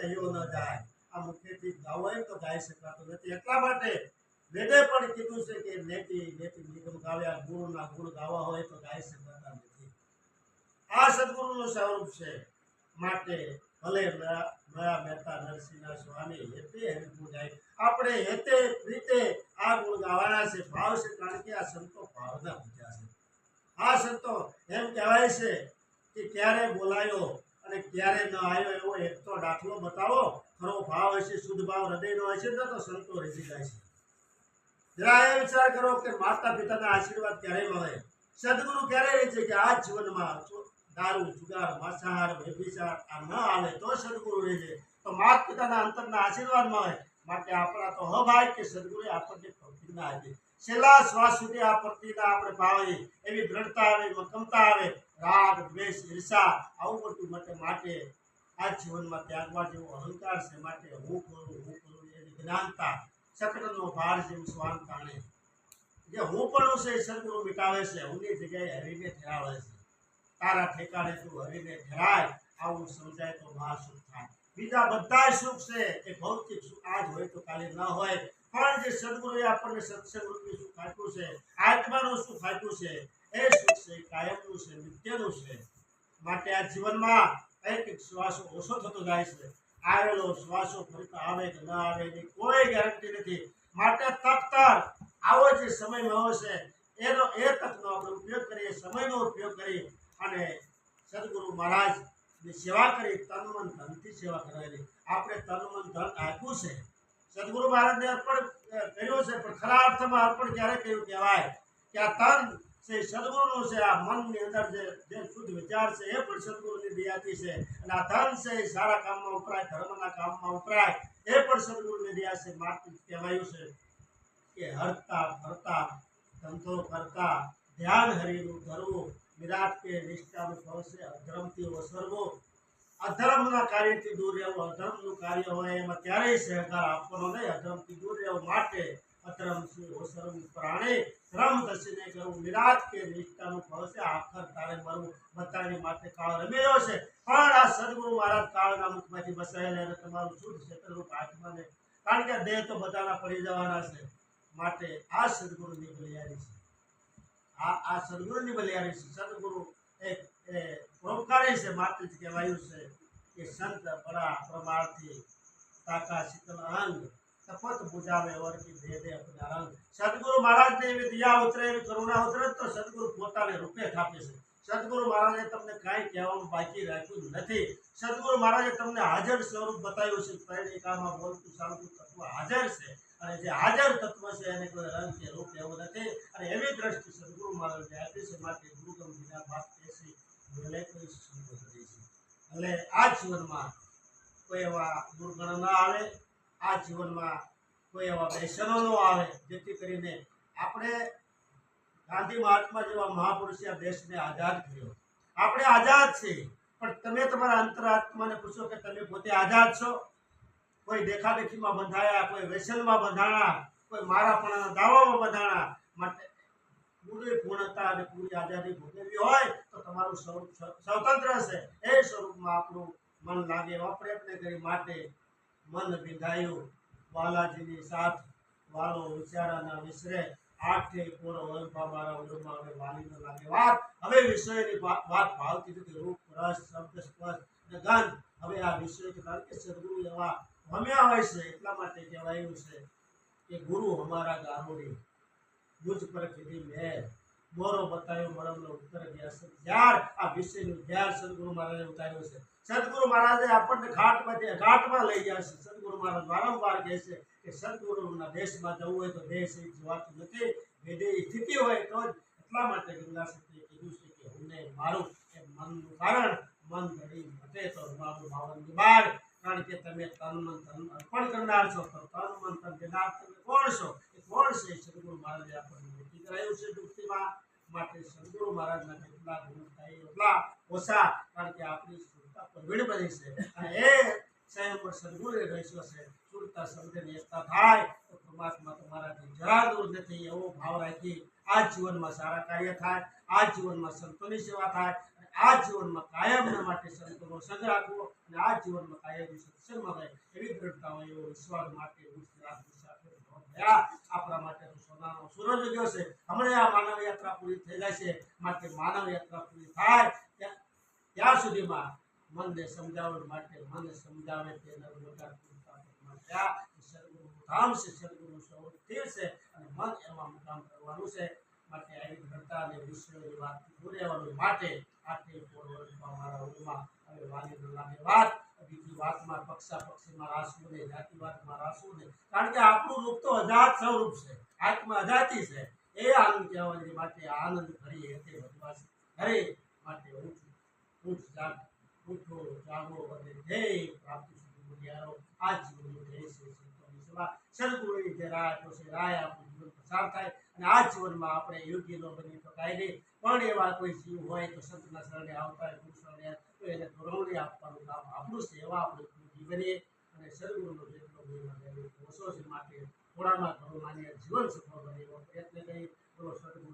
કહ્યો ન જાય, આ મુખેથી ગાવો એમ તો ગાઈ શકાતું નથી. એટલા માટે વેદે પણ કીધું છે કે નેતિ નેતિ નિગમ ગાવ્યા, ગુરુના ગુણ ગાવા હોય તો ગાઈ શકાતા નથી. આ સદગુરુનું સ્વરૂપ છે. માટે ભલે મયા મહેતા નરસિંહના સ્વામી હેતે હરિગુણ ગાય, આપણે હેતે રીતે આ ગુણ ગાવાના છે. ભાવ છે, કારણ કે આ સંતો ભાવના પૂજા છે. આ સંતો એમ કહેવાય છે કે ક્યારે બોલાયો અને ક્યારે ન આવ્યો એવો એક તો દાખલો બતાવો. ખરો ભાવ હશે, શુદ્ધ ભાવ હૃદયનો હશે તો સંતો રીઝી જાય છે. જરા એ વિચાર કરો કે માતા પિતાના આશીર્વાદ ક્યારે મળે, સદગુરુ ક્યારે રહે છે કે આ જીવનમાં દારૂ જુગાર માંસાહાર વ્યભિચાર આ ન આવે તો સદગુરુ રહે છે. તો માતા પિતાના અંતરના આશીર્વાદ મળે. માટે આપણા તો હભાય કે સદગુરુએ આપણને પ્રતિજ્ઞા આપી, છેલ્લા શ્વાસ સુધી આ પ્રતિજ્ઞા આપણે પાળી, એવી દ્રઢતા આવે, મક્કમતા આવે. રાગ દ્વેષ ઈર્ષા આવું બધું માટે આ જીવનમાં ત્યાગવા જેવો અહંકાર છે. માટે હું કરું એની જ્ઞાનતા સકળનો ભાર જેવું સ્વાન તાણે. જે હું પણ છે સદગુરુ મિટાવે છે, હુંની જગ્યાએ હરીને ઠેરાવે છે. તારા ઠેકાણે તું હરીને ઠેરાય, આવું સમજાય તો મહાસુખ થાય. બીજા બધા સુખ છે એ ભૌતિક સુખ આજ હોય તો કાલે ન હોય, પણ જે સદગુરુએ આપણને સત્સંગ રૂપી સુખ આપ્યું છે, આત્માનું સુખ આપ્યું છે, એ સુખ છે કાયમનું છે, નિત્યનું છે. માટે આ જીવનમાં એક શ્વાસો ઓછો થતો જાય છે. આવેલો શ્વાસો ફરતા આવે કે ન આવે એની કોઈ ગેરંટી નથી. માટે તકતર આવો જે સમય મળ્યો છે એનો એ તકનો આપણે ઉપયોગ કરીએ, સમયનો ઉપયોગ કરી અને સદગુરુ મહારાજની સેવા કરી, તન મન ધનથી સેવા કરાવેલી. આપણે તન મન ધન આપ્યું છે, સદગુરુ મહારાજને અર્પણ કર્યું છે, પણ ખરા અર્થમાં અર્પણ ક્યારે કર્યું કહેવાય કે આ તન છે સદગુરુનું છે, આ મનની અંદર જે શુદ્ધ વિચાર છે એ પણ સદગુરુની દયાથી છે, અને આ ધન છે એ સારા કામમાં વપરાય, ધર્મના કામમાં વપરાય, એ પણ સદગુરુની દયા છે. માટે કહેવાયું છે કે હરતા ફરતા ધંધો કરતા ધ્યાન હરિનું ધરવું, વિરાટ કે નિષ્ઠાનું ફળ છે અધર્મથી ઓસરવો. અધર્મના કાર્યથી દૂર રહેવું, અધર્મનું કાર્ય હોય એમાં ક્યારેય સહકાર આપવાનો નહીં, અધર્મથી દૂર રહેવું. માટે અધર્મથી ઓસરવું પ્રાણે, ધર્મ દર્શને કરવું, વિરાટ કે નિષ્ઠાનું ફળ છે આખર તારે મરવું. બધાની માટે કાળ રમેલો છે, પણ આ સદગુરુ મહારાજ કાળના મુખમાંથી બસાયેલા અને તમારું શુદ્ધ ક્ષેત્રરૂપ આત્માને, કારણ કે દેહ તો બધાના પડી જવાના છે. માટે આ સદગુરુની બલિયારી છે, આ સદગુરુની બલિયારી છે. સદગુરુ એક પરોપકારી છે. માટે જ કહેવાયું છે કે સંત બડા પ્રમાણથી તાકા શીતલ અંગ, તપત બુજાવે વર્ગી ભેદે અપના રંગ. સદગુરુ મહારાજને એવી દયા ઉતરે, એવી કરુણા ઉતરે તો સદગુરુ પોતાને રૂપે થાપે છે. સદગુરુ મહારાજે તમને કાંઈ કહેવાનું બાકી રાખ્યું નથી. સદગુરુ મહારાજે તમને હાજર સ્વરૂપ બતાવ્યું છે. પરિણિકામાં બોલતું ચાલતું તત્વ હાજર છે, અને જે હાજર તત્વ છે એને કોઈ રંગ કે રૂપ એવું નથી. અને એવી દ્રષ્ટિ સદગુરુ મહારાજે આપી છે. માટે ગુરુગમ વિના બાપ કેસી બોલે કોઈ સંબોધ છે. એટલે આ જીવનમાં કોઈ એવા દુર્ગણ ન આવે, આ જીવનમાં કોઈ એવા વ્યસનો ન આવે, જેથી કરીને આપણે ગાંધી મહાત્મા જેવા મહાપુરુષે આ દેશને આઝાદ કર્યો. આપણે આઝાદ છીએ, પણ તમે તમારા અંતરાત્માને પૂછો કે તમે પોતે આઝાદ છો? કોઈ દેખાદેખીમાં બંધાયા, કોઈ વ્યસનમાં બંધાણા, કોઈ મારાપણાના દાવામાં બંધાણા. માટે પૂરી પૂર્ણતા અને પૂરી આઝાદી ભોગવવી હોય તો તમારું સ્વરૂપ સ્વતંત્ર છે, એ સ્વરૂપમાં આપણું મન લાગે એવા પ્રયત્ન કરી. માટે મન વિંધાયું બાલાજીની સાથ, વાલો વિચારાના વિસરે, આઠે પૂરો વંભા મારા ઉડમાં હવે વાલી ન લાગે વાત. હવે વિષયની વાત ભાવતી નથી, રૂપ રસ શબ્દ સ્પર્શ અને ગંધ. હવે આ વિષય કારણ કે સદગુરુ એવા ભમ્યા હોય છે. એટલા માટે કહેવાયું છે કે ગુરુ અમારા ગામોડી મુજ પર કીધી મેર, મોરો બતાવ્યો મરમનો ઉત્તર ગયા છે. જ્યાર આ વિષયનું જ્યાર સદગુરુ મહારાજે ઉતાર્યું છે. સદગુરુ મહારાજે આપણને ઘાટમાં લઈ ગયા છે. સદગુરુ મહારાજ વારંવાર કહે છે કે સદગુરુના દેશમાં જવું હોય તો દેશ એ જોવાતું નથી, વિદેહી સ્થિતિ હોય તો જ. એટલા માટે ગંગા સતીએ કીધું છે કે હું મારું એ મનનું કારણ, મન ધરી મટે તો મારું ભાવનની બાર. કારણ કે તમે તન મન ધન અર્પણ કરનાર છો, તો તન મન ધન દેનાર તમે કોણ છો? એ કોણ છે? સદગુરુ મહારાજે આપણને નક્કી કરાયું છે દુઃખીમાં. માટે સદગુરુ મહારાજના જેટલા ગુણ થાય એટલા ઓછા, કારણ કે આપણી સુરતા પ્રવીણ બની છે, અને એ સંયમ પર સદગુરુએ રહેશો છે. સુરતા શબ્દની એકતા થાય તો પરમાત્મા તમારાથી જરા દૂર નથી. એવો ભાવ રાખી આ જીવનમાં સારા કાર્ય થાય, આ જીવનમાં સંતોની સેવા થાય, અને આ જીવનમાં કાયમના માટે સંતોનો સંગ રાખવો. અને આ જીવનમાં કાયમી સત્સંગમાં રહે એવી દ્રઢતા હોય એવો વિશ્વાસ માટે આપણા માટે તો સોનાનો સૂરજ ઉગ્યો છે. હમણાં આ માનવ યાત્રા પૂરી થઈ જાય છે, માટે માનવ યાત્રા પૂરી થાય ત્યાં સુધીમાં મનને સમજાવવા માટે મનને સમજાવે તેના મોટા ધામ છે, સદગુરુ સ્વરૂપ સ્થિર છે અને મન એમાં મુકામ કરવાનું છે. માટે આવી ઘટતા અને વિશ્વની વાત દૂર રહેવાનું માટે આટલી મારા ઉરમાં હવે વાલી લાગે વાત બીજી વાતમાં પક્ષીમાં રાસવું નહીં, જાતિવાદમાં રાસવું નહીં, કારણ કે આપણું રૂપ તો અજાત સ્વરૂપ છે, આત્મા અજાતિ છે. એ આનંદ કહેવાની માટે આનંદ ભરી હેતે વધવાશે હરે માટે ઊંચ જાગ ઉઠો જાગો અને ધ્યેય પ્રાપ્તિ સુધી બોલ્યારો આ જીવનનું ધ્યેય છે. સંતોની સેવા સદગુરુની જે રાહ તો છે રાહ આપણું જીવન પસાર થાય અને આ જીવનમાં આપણે યોગ્ય ન બની તો કાંઈ નહીં, પણ એવા કોઈ જીવ હોય તો સંતના શરણે આવતા હોય, ગુરુ શરણે તો એને ધોરવણી આપવાનું કામ આપણું છે. એવા આપણે જીવનીએ અને સદગુરુનો જેટલો ઓછો છે માટે થોડામાં ઘણું માન્ય જીવન સફળ બને એવો પ્રયત્ન કરી બોલો સદગુરુ